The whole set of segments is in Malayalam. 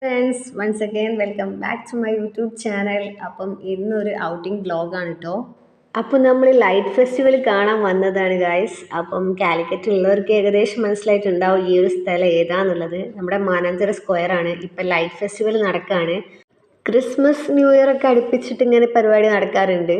Friends once again welcome back to my YouTube channel. അപ്പം ഇന്നൊരു ഔട്ടിംഗ് വ്ളോഗാണ് കേട്ടോ. അപ്പോൾ നമ്മൾ ലൈറ്റ് ഫെസ്റ്റിവൽ കാണാൻ വന്നതാണ് ഗായ്സ്. അപ്പം കാലിക്കറ്റ് ഉള്ളവർക്ക് ഏകദേശം മനസ്സിലായിട്ടുണ്ടാവും ഈ ഒരു സ്ഥലം ഏതാന്നുള്ളത്. നമ്മുടെ മാനാഞ്ചിറ സ്ക്വയർ ആണ്. ഇപ്പം ലൈറ്റ് ഫെസ്റ്റിവൽ നടക്കുകയാണ്. ക്രിസ്മസ് ന്യൂ ഇയർ ഒക്കെ അടുപ്പിച്ചിട്ട് ഇങ്ങനെ പരിപാടി നടക്കാറുണ്ട്.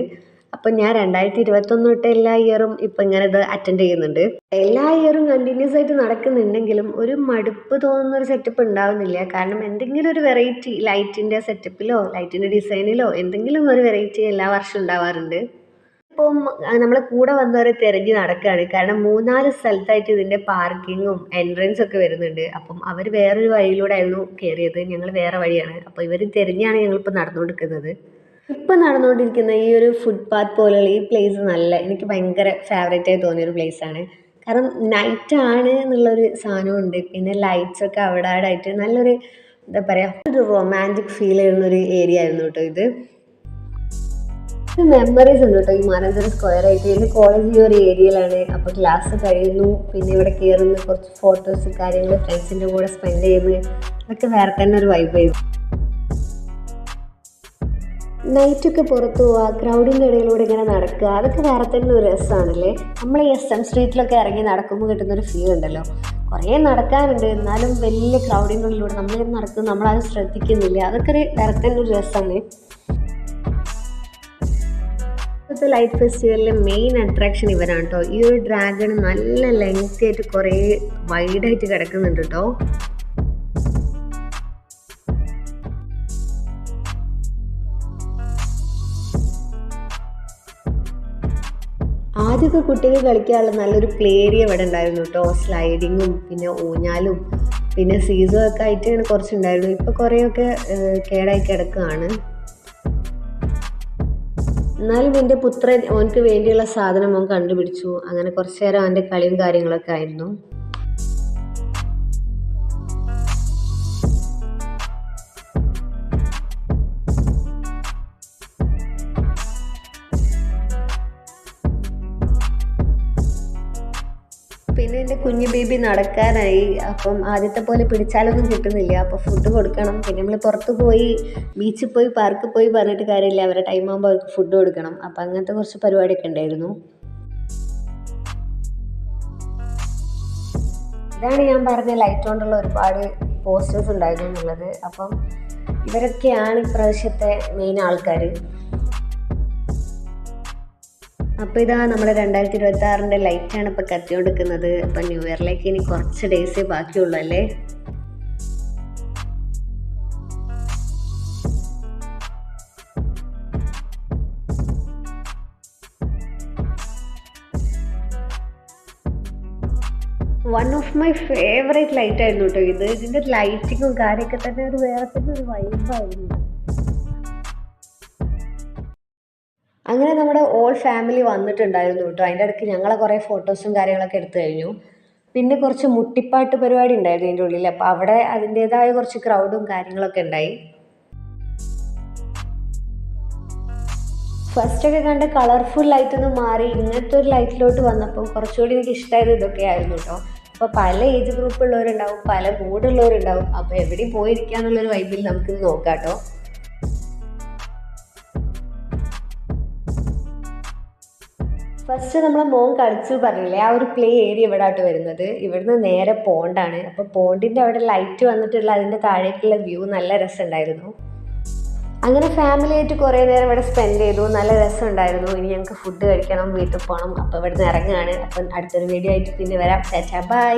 അപ്പം ഞാൻ 2021 തൊട്ട് എല്ലാ ഇയറും ഇപ്പം ഇങ്ങനെ ഇത് അറ്റൻഡ് ചെയ്യുന്നുണ്ട്. എല്ലാ ഇയറും കണ്ടിന്യൂസ് ആയിട്ട് നടക്കുന്നുണ്ടെങ്കിലും ഒരു മടുപ്പ് തോന്നുന്ന ഒരു സെറ്റപ്പ് ഉണ്ടാവുന്നില്ല. കാരണം എന്തെങ്കിലും ഒരു വെറൈറ്റി ലൈറ്റിൻ്റെ സെറ്റപ്പിലോ ലൈറ്റിൻ്റെ ഡിസൈനിലോ എന്തെങ്കിലും ഒരു വെറൈറ്റി എല്ലാ വർഷവും ഉണ്ടാവാറുണ്ട്. ഇപ്പം നമ്മളെ കൂടെ വന്നവരെ തിരഞ്ഞ് നടക്കുകയാണ്. കാരണം 3-4 സ്ഥലത്തായിട്ട് ഇതിൻ്റെ പാർക്കിങ്ങും എൻട്രൻസ് ഒക്കെ വരുന്നുണ്ട്. അപ്പം അവർ വേറൊരു വഴിയിലൂടെ ആയിരുന്നു കയറിയത്, ഞങ്ങൾ വേറെ വഴിയാണ്. അപ്പോൾ ഇവർ തിരഞ്ഞാണ് ഞങ്ങളിപ്പോൾ നടന്നുകൊടുക്കുന്നത്. ഇപ്പം നടന്നുകൊണ്ടിരിക്കുന്ന ഈ ഒരു ഫുട്പാത്ത് പോലെയുള്ള ഈ പ്ലേസ് എനിക്ക് ഭയങ്കര ഫേവറേറ്റ് ആയി തോന്നിയൊരു പ്ലേസാണ്. കാരണം നൈറ്റ് ആണ് എന്നുള്ളൊരു സാധനമുണ്ട്. പിന്നെ ലൈറ്റ്സ് ഒക്കെ അവിടെ അവിടെ ആയിട്ട് നല്ലൊരു എന്താ പറയുക, ഒരു റൊമാൻറ്റിക് ഫീൽ ചെയ്യുന്നൊരു ഏരിയ ആയിരുന്നു കേട്ടോ ഇത്. മെമ്മറീസ് ഉണ്ട് കേട്ടോ ഈ മാനന്തവാടി സ്ക്വയർ ആയിട്ട്. എൻ്റെ കോളേജ് ഈ ഒരു ഏരിയയിലാണ്. അപ്പോൾ ക്ലാസ് കഴിയുന്നു, പിന്നെ ഇവിടെ കയറുന്നു, കുറച്ച് ഫോട്ടോസ് കാര്യങ്ങൾ ഫ്രണ്ട്സിൻ്റെ കൂടെ സ്പെൻഡ് ചെയ്യുന്നു. അതൊക്കെ വേറെ തന്നെ ഒരു വൈബായിരുന്നു. നൈറ്റൊക്കെ പുറത്തു പോവുക, ക്രൗഡിൻ്റെ ഇടയിലൂടെ ഇങ്ങനെ നടക്കുക, അതൊക്കെ വേറെ തന്നെ ഒരു രസമാണല്ലേ. നമ്മൾ ഈ SM സ്ട്രീറ്റിലൊക്കെ ഇറങ്ങി നടക്കുമ്പോൾ കിട്ടുന്നൊരു ഫീൽ ഉണ്ടല്ലോ. കുറേ നടക്കാനുണ്ട്, എന്നാലും വലിയ ക്രൗഡിൻ്റെ ഉള്ളിലൂടെ നമ്മളിങ്ങനെ നടക്കും, നമ്മളത് ശ്രദ്ധിക്കുന്നില്ല. അതൊക്കെ ഒരു വേറെ തന്നെ ഒരു രസമാണ്. ഇപ്പോഴത്തെ ലൈറ്റ് ഫെസ്റ്റിവലിലെ മെയിൻ അട്രാക്ഷൻ ഇവരാണ് കേട്ടോ. ഈ ഒരു ഡ്രാഗൺ നല്ല ലെങ്ത് ആയിട്ട് കുറേ വൈഡായിട്ട് കിടക്കുന്നുണ്ട് കേട്ടോ. ആദ്യമൊക്കെ കുട്ടികൾ കളിക്കാനുള്ള നല്ലൊരു പ്ലേ ഏരിയ ഇവിടെ ഉണ്ടായിരുന്നു കേട്ടോ. സ്ലൈഡിങ്ങും പിന്നെ ഊഞ്ഞാലും പിന്നെ സീസോ ഒക്കെ ആയിട്ട് കുറച്ചുണ്ടായിരുന്നു. ഇപ്പോൾ കുറേയൊക്കെ കേടായി കിടക്കുകയാണ്. എന്നാലും എൻ്റെ പുത്രൻ അവനക്ക് വേണ്ടിയുള്ള സാധനം അവൻ കണ്ടുപിടിച്ചു. അങ്ങനെ കുറച്ചു നേരം അവൻ്റെ കളിയും കാര്യങ്ങളൊക്കെ ആയിരുന്നു. പിന്നെ എൻ്റെ കുഞ്ഞു ബേബി നടക്കാനായി. അപ്പം ആദ്യത്തെ പോലെ പിടിച്ചാലൊന്നും കിട്ടുന്നില്ല. അപ്പോൾ ഫുഡ് കൊടുക്കണം. പിന്നെ നമ്മൾ പുറത്ത് പോയി ബീച്ചിൽ പോയി പാർക്കിൽ പോയി പറഞ്ഞിട്ട് കാര്യമില്ല, അവരുടെ ടൈം ആകുമ്പോൾ അവർക്ക് ഫുഡ് കൊടുക്കണം. അപ്പം അങ്ങനത്തെ കുറച്ച് പരിപാടിയൊക്കെ ഉണ്ടായിരുന്നു. ഇതാണ് ഞാൻ പറഞ്ഞ ലൈറ്റ് കൊണ്ടുള്ള ഒരുപാട് പോസ്റ്റേഴ്സ് ഉണ്ടായിരുന്നു എന്നുള്ളത്. അപ്പം ഇവരൊക്കെയാണ് ഇപ്രാവശ്യത്തെ മെയിൻ ആൾക്കാർ. അപ്പോൾ ഇതാ നമ്മുടെ 2026 ലൈറ്റാണ് ഇപ്പോൾ കത്തിക്കൊണ്ടിരിക്കുന്നത്. അപ്പം ന്യൂ ഇയറിലേക്ക് ഇനി കുറച്ച് ഡേയ്സേ ബാക്കിയുള്ളൂ അല്ലേ. One of my favourite light ആയിരുന്നു കേട്ടോ ഇത്. ഇതിൻ്റെ ലൈറ്റിങ്ങും കാര്യമൊക്കെ തന്നെ ഒരു വേറെ തന്നെ ഒരു വൈബായിരുന്നു. അങ്ങനെ നമ്മുടെ ഓൾ ഫാമിലി വന്നിട്ടുണ്ടായിരുന്നു കേട്ടോ. അതിൻ്റെ ഇടയ്ക്ക് ഞങ്ങളെ കുറേ ഫോട്ടോസും കാര്യങ്ങളൊക്കെ എടുത്തു കഴിഞ്ഞു. പിന്നെ കുറച്ച് മുട്ടിപ്പാട്ട് പരിപാടി ഉണ്ടായിരുന്നു ഇതിൻ്റെ ഉള്ളിൽ. അപ്പോൾ അവിടെ അതിൻ്റേതായ കുറച്ച് ക്രൗഡും കാര്യങ്ങളൊക്കെ ഉണ്ടായി. ഫസ്റ്റൊക്കെ കണ്ട കളർഫുൾ ലൈറ്റൊന്ന് മാറി ഇങ്ങനത്തെ ഒരു ലൈറ്റിലോട്ട് വന്നപ്പോൾ കുറച്ചുകൂടി എനിക്ക് ഇഷ്ടമായത് ഇതൊക്കെ ആയിരുന്നു കേട്ടോ. അപ്പോൾ പല ഏജ് ഗ്രൂപ്പ് ഉള്ളവരുണ്ടാവും, പല മൂഡുള്ളവരുണ്ടാവും. അപ്പോൾ എവിടെയും പോയിരിക്കുക എന്നുള്ളൊരു വൈബിൽ നമുക്കിത് നോക്കാം കേട്ടോ. ഫസ്റ്റ് നമ്മളെ മോൻ കളിച്ചു പറഞ്ഞില്ലേ, ആ ഒരു പ്ലേ ഏരിയ ഇവിടെ ആയിട്ട് വരുന്നത്. ഇവിടുന്ന് നേരെ പോണ്ടാണ്. അപ്പോൾ പോണ്ടിൻ്റെ അവിടെ ലൈറ്റ് വന്നിട്ടുള്ള അതിൻ്റെ താഴേക്കുള്ള വ്യൂ നല്ല രസമുണ്ടായിരുന്നു. അങ്ങനെ ഫാമിലി ആയിട്ട് കുറേ നേരം ഇവിടെ സ്പെൻഡ് ചെയ്തു. നല്ല രസമുണ്ടായിരുന്നു. ഇനി ഞങ്ങൾക്ക് ഫുഡ് കഴിക്കണം, വീട്ടിൽ പോകണം. അപ്പോൾ ഇവിടുന്ന് ഇറങ്ങുകയാണ്. അപ്പം അടുത്തൊരു വീഡിയോ ആയിട്ട് പിന്നെ വരാം. ബൈ.